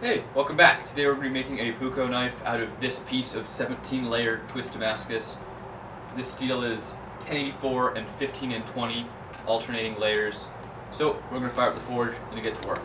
Hey, welcome back. Today we're going to be making a puukko knife out of this piece of 17-layer twist Damascus. This steel is 1084 and 15 and 20 alternating layers. So we're going to fire up the forge and get to work.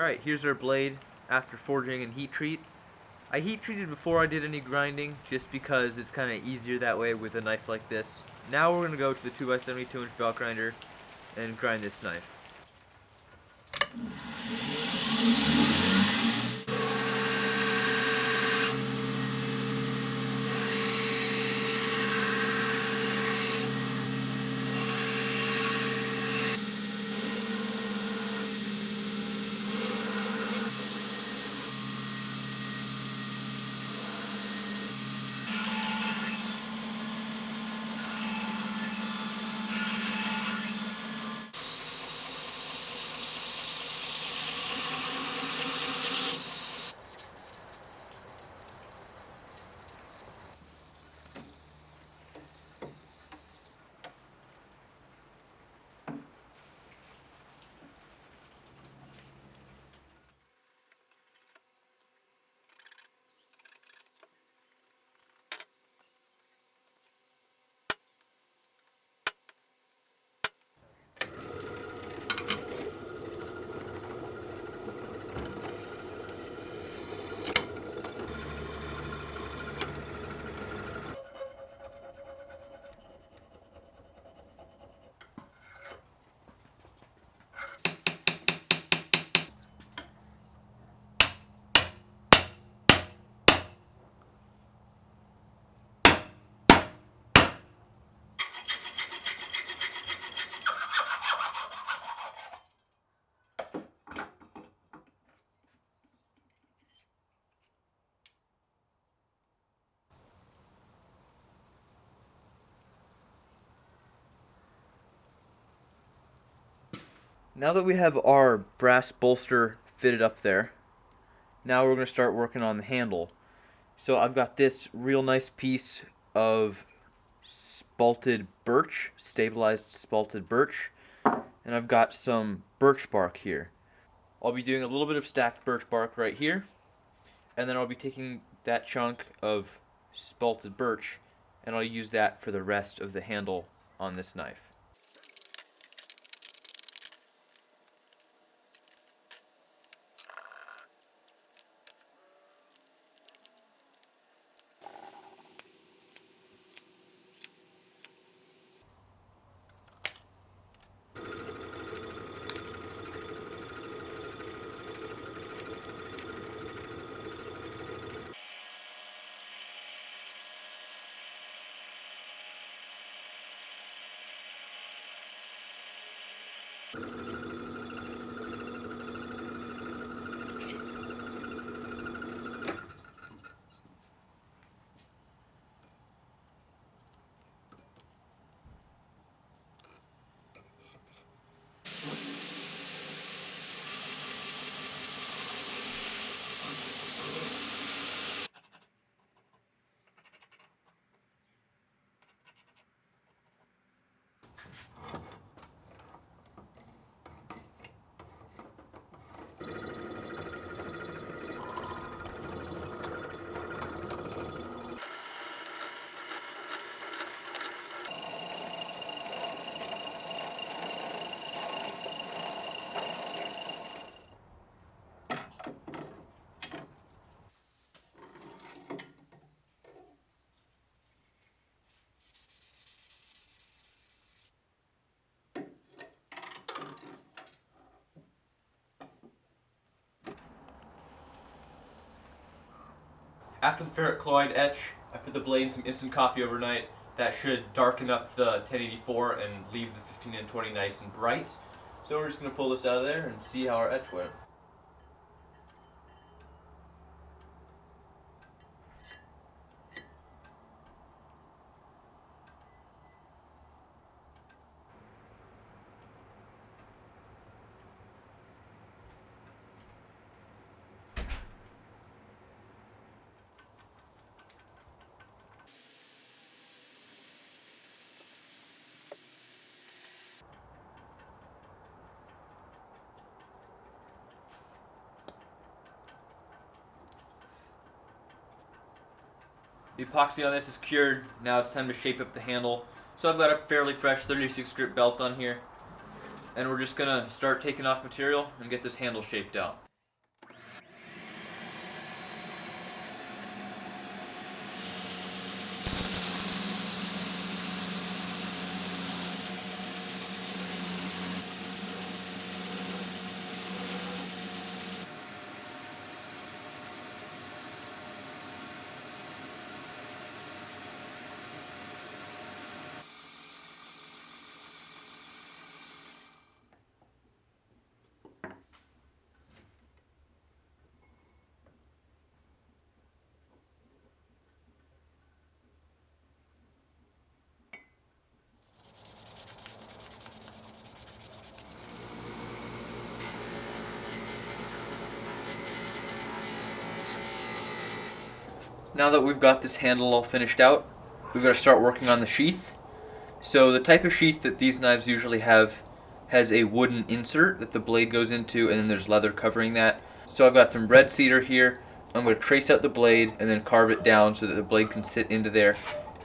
Alright, here's our blade after forging and heat treat. I heat treated before I did any grinding just because it's kind of easier that way with a knife like this. Now we're going to go to the 2x72 inch belt grinder and grind this knife. Now that we have our brass bolster fitted up there, now we're going to start working on the handle. So I've got this real nice piece of spalted birch, stabilized spalted birch, and I've got some birch bark here. I'll be doing a little bit of stacked birch bark right here, and then I'll be taking that chunk of spalted birch and I'll use that for the rest of the handle on this knife. After the ferric chloride etch, I put the blade in some instant coffee overnight. That should darken up the 1084 and leave the 15 and 20 nice and bright. So we're just going to pull this out of there and see how our etch went. The epoxy on this is cured. Now it's time to shape up the handle. So I've got a fairly fresh 36 grip belt on here. And we're just going to start taking off material and get this handle shaped out. Now that we've got this handle all finished out, we've got to start working on the sheath. So the type of sheath that these knives usually have has a wooden insert that the blade goes into, and then there's leather covering that. So I've got some red cedar here. I'm going to trace out the blade and then carve it down so that the blade can sit into there.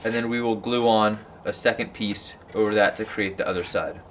And then we will glue on a second piece over that to create the other side.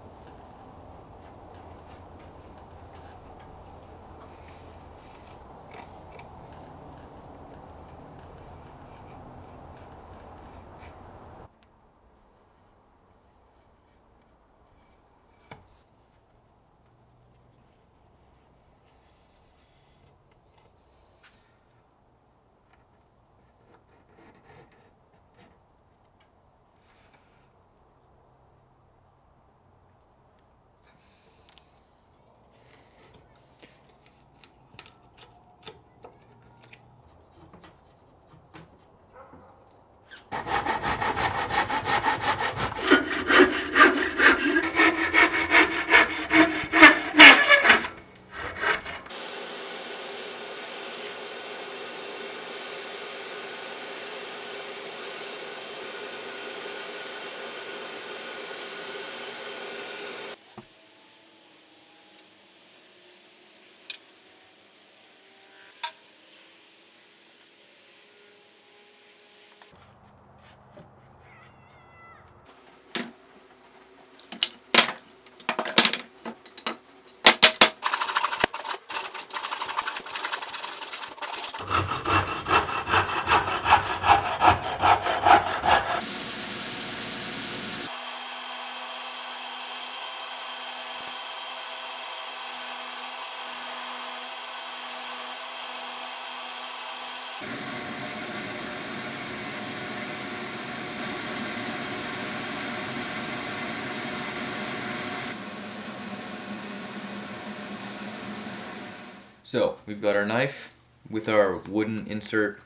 So we've got our knife with our wooden insert,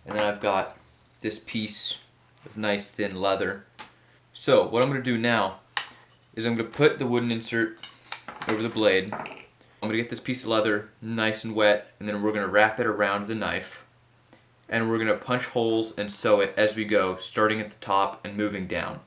and then I've got this piece of nice thin leather. So what I'm going to do now is I'm going to put the wooden insert over the blade. I'm going to get this piece of leather nice and wet, and then we're going to wrap it around the knife, and we're going to punch holes and sew it as we go, starting at the top and moving down.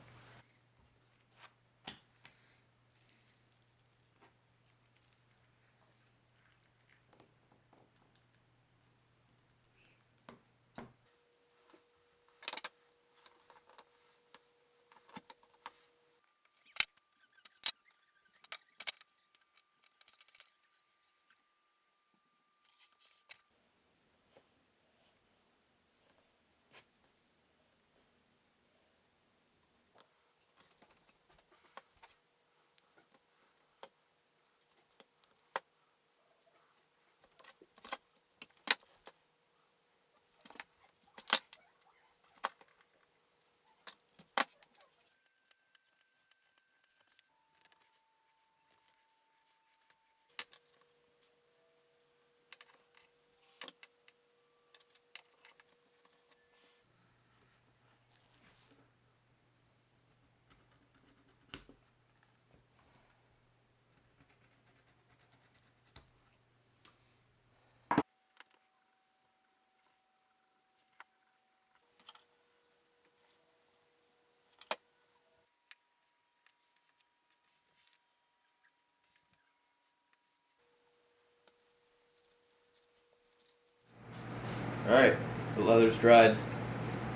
Alright, the leather's dried.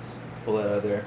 Just pull that out of there.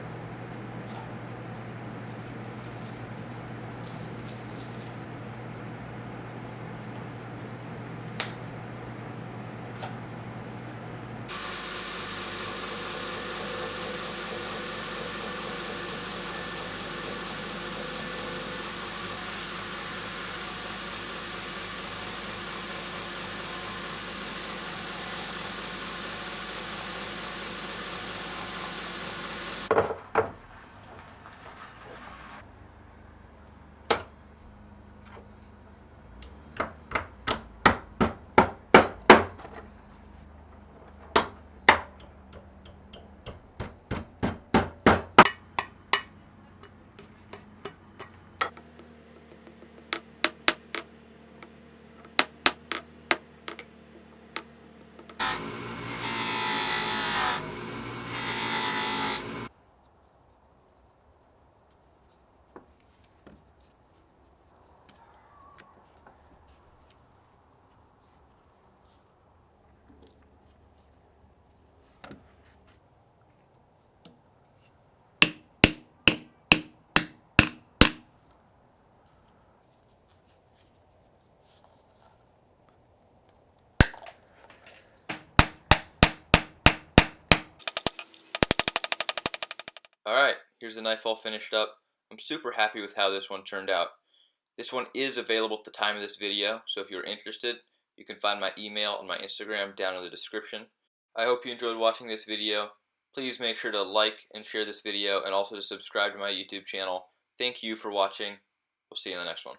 Alright, here's the knife all finished up. I'm super happy with how this one turned out. This one is available at the time of this video, so if you're interested, you can find my email and my Instagram down in the description. I hope you enjoyed watching this video. Please make sure to like and share this video, and also to subscribe to my YouTube channel. Thank you for watching. We'll see you in the next one.